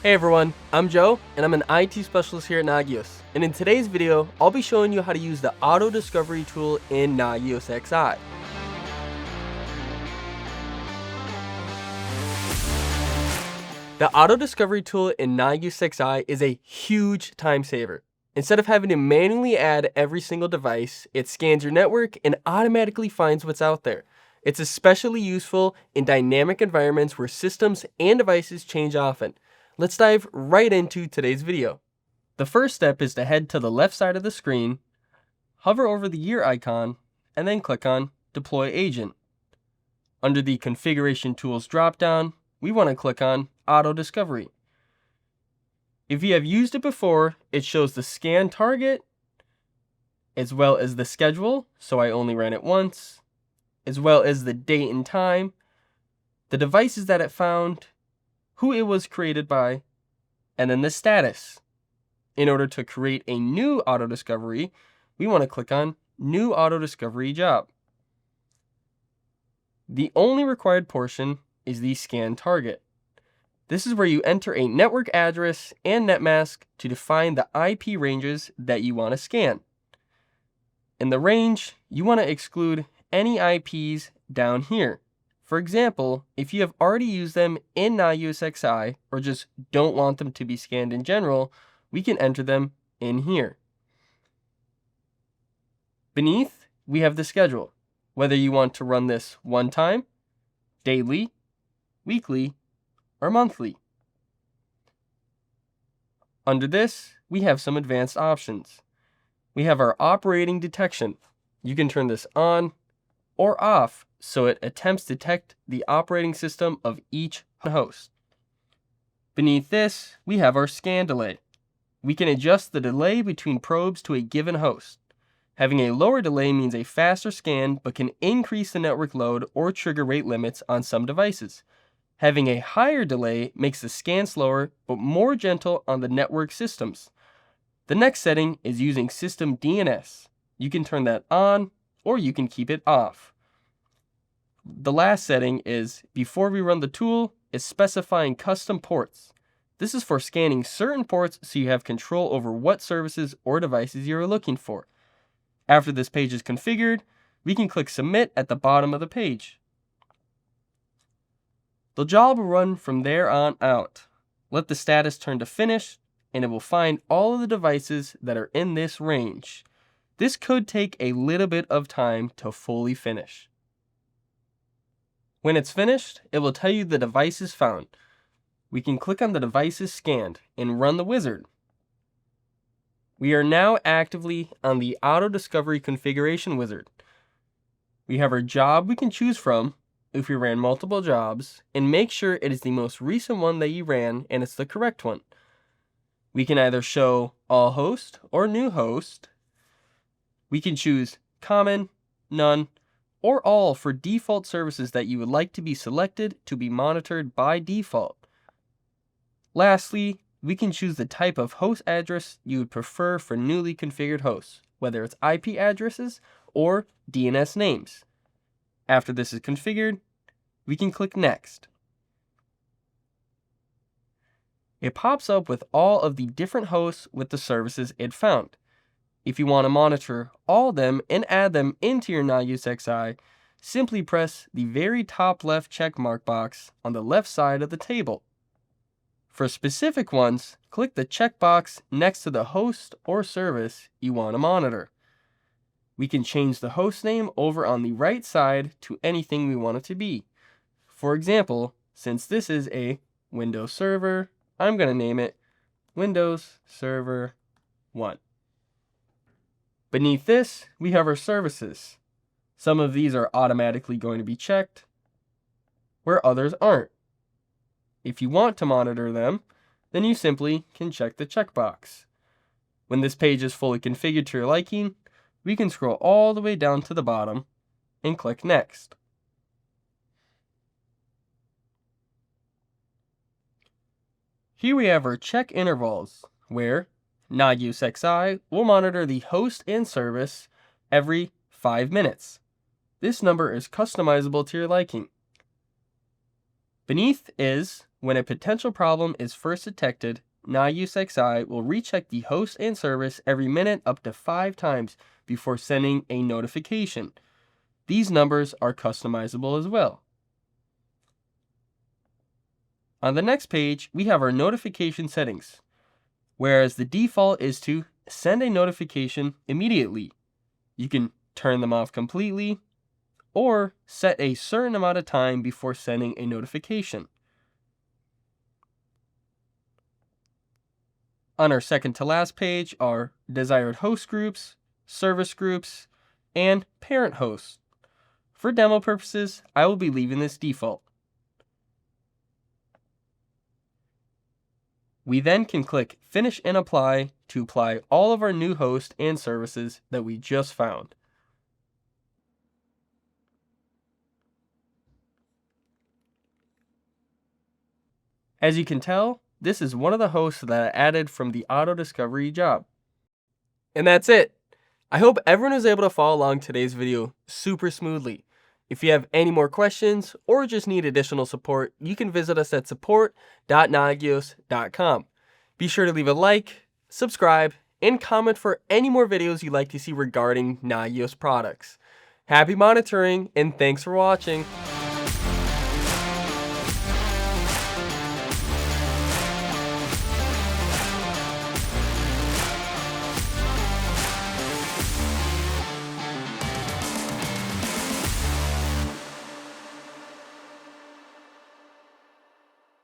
Hey everyone, I'm Joe, and I'm an IT specialist here at Nagios. And in today's video, I'll be showing you how to use the auto discovery tool in Nagios XI. The auto discovery tool in Nagios XI is a huge time saver. Instead of having to manually add every single device, it scans your network and automatically finds what's out there. It's especially useful in dynamic environments where systems and devices change often. Let's dive right into today's video. The first step is to head to the left side of the screen, hover over the year icon, and then click on Deploy Agent. Under the Configuration Tools dropdown, we want to click on Auto Discovery. If you have used it before, it shows the scan target, as well as the schedule, so I only ran it once, as well as the date and time, the devices that it found, who it was created by, and then the status. In order to create a new auto discovery, we want to click on New Auto Discovery Job. The only required portion is the scan target. This is where you enter a network address and netmask to define the IP ranges that you want to scan. In the range, you want to exclude any IPs down here. For example, if you have already used them in Nagios XI or just don't want them to be scanned in general, we can enter them in here. Beneath, we have the schedule, whether you want to run this one time, daily, weekly, or monthly. Under this, we have some advanced options. We have our operating detection. You can turn this on or off so it attempts to detect the operating system of each host. Beneath this, we have our scan delay. We can adjust the delay between probes to a given host. Having a lower delay means a faster scan but can increase the network load or trigger rate limits on some devices. Having a higher delay makes the scan slower but more gentle on the network systems. The next setting is using system DNS. You can turn that on or you can keep it off. The last setting is, before we run the tool, is specifying custom ports. This is for scanning certain ports so you have control over what services or devices you are looking for. After this page is configured, we can click Submit at the bottom of the page. The job will run from there on out. Let the status turn to Finished, and it will find all of the devices that are in this range. This could take a little bit of time to fully finish. When it's finished, it will tell you the devices found. We can click on the devices scanned and run the wizard. We are now actively on the Auto Discovery Configuration wizard. We have our job we can choose from if we ran multiple jobs, and make sure it is the most recent one that you ran and it's the correct one. We can either show all host or new host. We can choose common, none, or all for default services that you would like to be selected to be monitored by default. Lastly, we can choose the type of host address you would prefer for newly configured hosts, whether it's IP addresses or DNS names. After this is configured, we can click Next. It pops up with all of the different hosts with the services it found. If you want to monitor all of them and add them into your Nagios XI, simply press the very top left checkmark box on the left side of the table. For specific ones, click the checkbox next to the host or service you want to monitor. We can change the host name over on the right side to anything we want it to be. For example, since this is a Windows server, I'm going to name it Windows Server 1. Beneath this, we have our services. Some of these are automatically going to be checked, where others aren't. If you want to monitor them, then you simply can check the checkbox. When this page is fully configured to your liking, we can scroll all the way down to the bottom and click Next. Here we have our check intervals, where Nagios XI will monitor the host and service every 5 minutes. This number is customizable to your liking. Beneath is When a potential problem is first detected, Nagios XI will recheck the host and service every minute up to 5 times before sending a notification. These numbers are customizable as well. On the next page, we have our notification settings, whereas the default is to send a notification immediately. You can turn them off completely or set a certain amount of time before sending a notification. On our second to last page are desired host groups, service groups, and parent hosts. For demo purposes, I will be leaving this default. We then can click Finish and Apply to apply all of our new hosts and services that we just found. As you can tell, this is one of the hosts that I added from the auto discovery job. And that's it. I hope everyone was able to follow along today's video super smoothly. If you have any more questions or just need additional support, you can visit us at support.nagios.com. Be sure to leave a like, subscribe, and comment for any more videos you'd like to see regarding Nagios products. Happy monitoring, and thanks for watching.